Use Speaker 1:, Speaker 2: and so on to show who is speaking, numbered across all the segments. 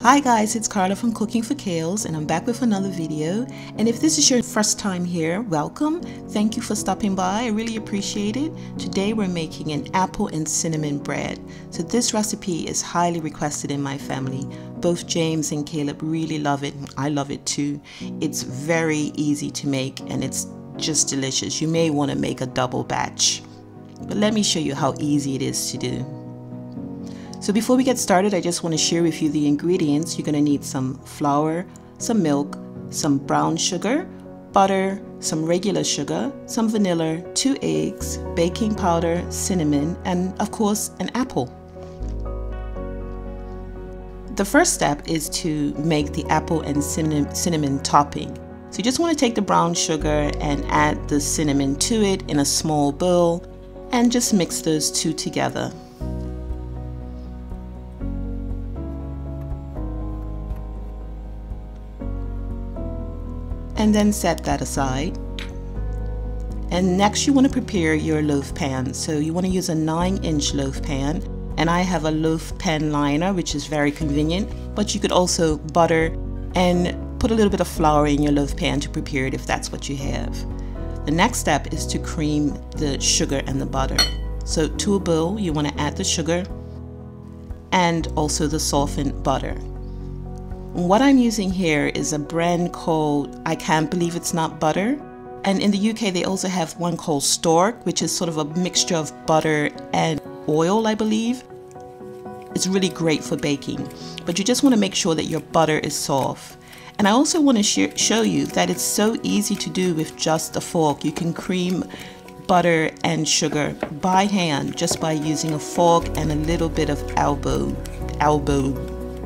Speaker 1: Hi guys, it's Carla from Cooking for Kales and I'm back with another video. And if this is your first time here, welcome. Thank you for stopping by. I really appreciate it. Today we're making an apple and cinnamon bread. So this recipe is highly requested in my family. Both James and Caleb really love it. I love it too. It's very easy to make and it's just delicious. You may want to make a double batch. But let me show you how easy it is to do. So before we get started, I just want to share with you the ingredients. You're going to need some flour, some milk, some brown sugar, butter, some regular sugar, some vanilla, 2 eggs, baking powder, cinnamon, and of course an apple. The first step is to make the apple and cinnamon topping. So you just want to take the brown sugar and add the cinnamon to it in a small bowl and just mix those two together. And then set that aside. And next you want to prepare your loaf pan. So you want to use a 9-inch loaf pan, and I have a loaf pan liner, which is very convenient, but you could also butter and put a little bit of flour in your loaf pan to prepare it if that's what you have. The next step is to cream the sugar and the butter. So to a bowl you want to add the sugar and also the softened butter. What I'm using here is a brand called I Can't Believe It's Not Butter, and in the UK they also have one called Stork, which is sort of a mixture of butter and oil, I believe. It's really great for baking, but you just want to make sure that your butter is soft. And I also want to show you that it's so easy to do with just a fork. You can cream butter and sugar by hand just by using a fork and a little bit of elbow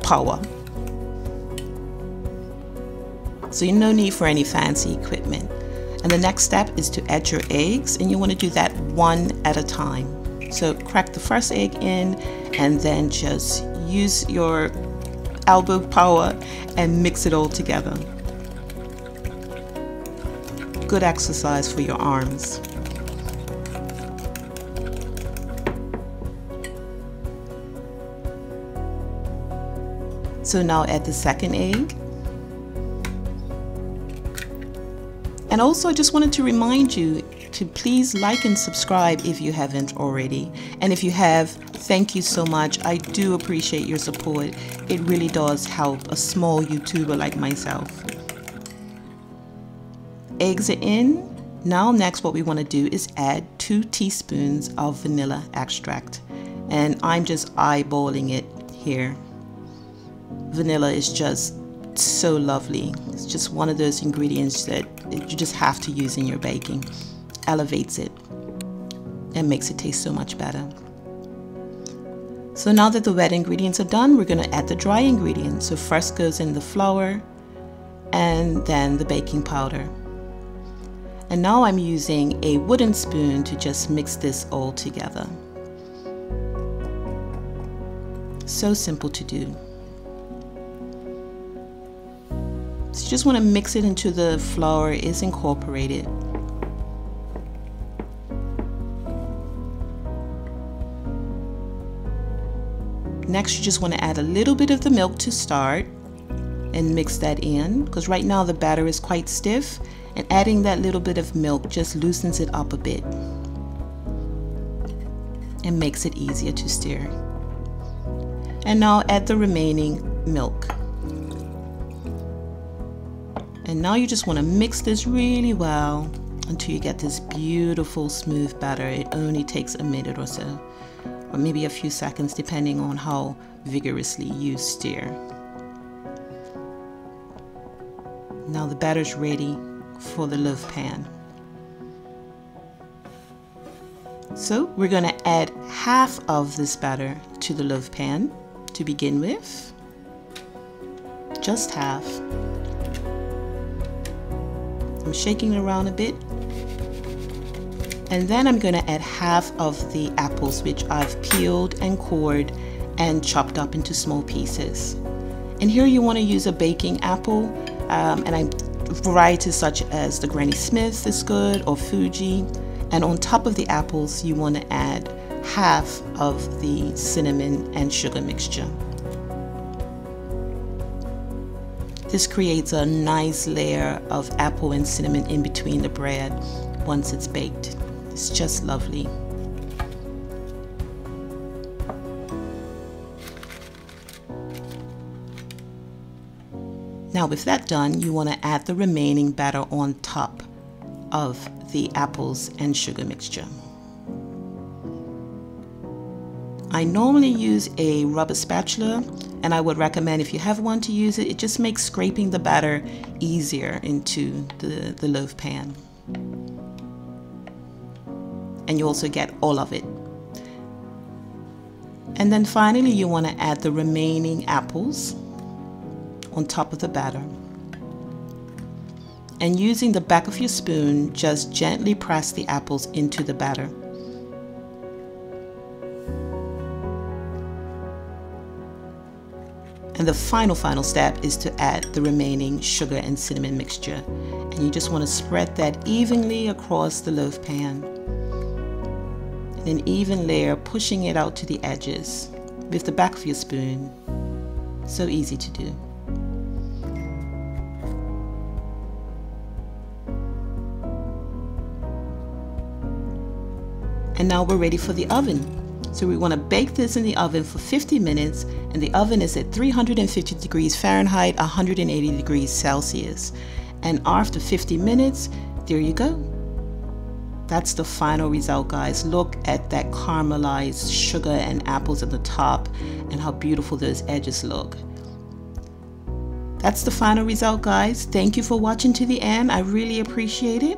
Speaker 1: power. So you no need for any fancy equipment. And the next step is to add your eggs, and you want to do that one at a time. So crack the first egg in and then just use your elbow power and mix it all together. Good exercise for your arms. So now add the second egg. And also I just wanted to remind you to please like and subscribe if you haven't already. And if you have, thank you so much. I do appreciate your support. It really does help a small YouTuber like myself. Eggs are in. Now next what we want to do is add 2 teaspoons of vanilla extract. And I'm just eyeballing it here. Vanilla is just so lovely. It's just one of those ingredients that you just have to use in your baking. Elevates it and makes it taste so much better. So now that the wet ingredients are done, we're going to add the dry ingredients. So first goes in the flour and then the baking powder. And now I'm using a wooden spoon to just mix this all together. So simple to do. So you just want to mix it until the flour is incorporated. Next you just want to add a little bit of the milk to start and mix that in, because right now the batter is quite stiff, and adding that little bit of milk just loosens it up a bit and makes it easier to stir. And now add the remaining milk. And now you just want to mix this really well until you get this beautiful smooth batter. It only takes a minute or so, or maybe a few seconds depending on how vigorously you stir. Now the batter's ready for the loaf pan. So we're going to add half of this batter to the loaf pan to begin with. Just half. I'm shaking it around a bit, and then I'm going to add half of the apples, which I've peeled and cored and chopped up into small pieces. And here you want to use a baking apple, and varieties such as the Granny Smith is good, or Fuji. And on top of the apples you want to add half of the cinnamon and sugar mixture. This creates a nice layer of apple and cinnamon in between the bread once it's baked. It's just lovely. Now with that done, you want to add the remaining batter on top of the apples and sugar mixture. I normally use a rubber spatula, and I would recommend if you have one to use it. It just makes scraping the batter easier into the loaf pan. And you also get all of it. And then finally you want to add the remaining apples on top of the batter. And using the back of your spoon, just gently press the apples into the batter. And the final step is to add the remaining sugar and cinnamon mixture. And you just want to spread that evenly across the loaf pan. In an even layer, pushing it out to the edges with the back of your spoon. So easy to do. And now we're ready for the oven. So we want to bake this in the oven for 50 minutes, and the oven is at 350 degrees Fahrenheit, 180 degrees Celsius. And after 50 minutes, there you go. That's the final result, guys. Look at that caramelized sugar and apples at the top and how beautiful those edges look. That's the final result, guys. Thank you for watching to the end. I really appreciate it.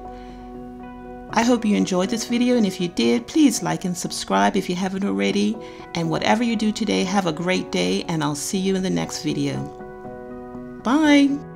Speaker 1: I hope you enjoyed this video, and if you did, please like and subscribe if you haven't already. And whatever you do today, have a great day, and I'll see you in the next video. Bye!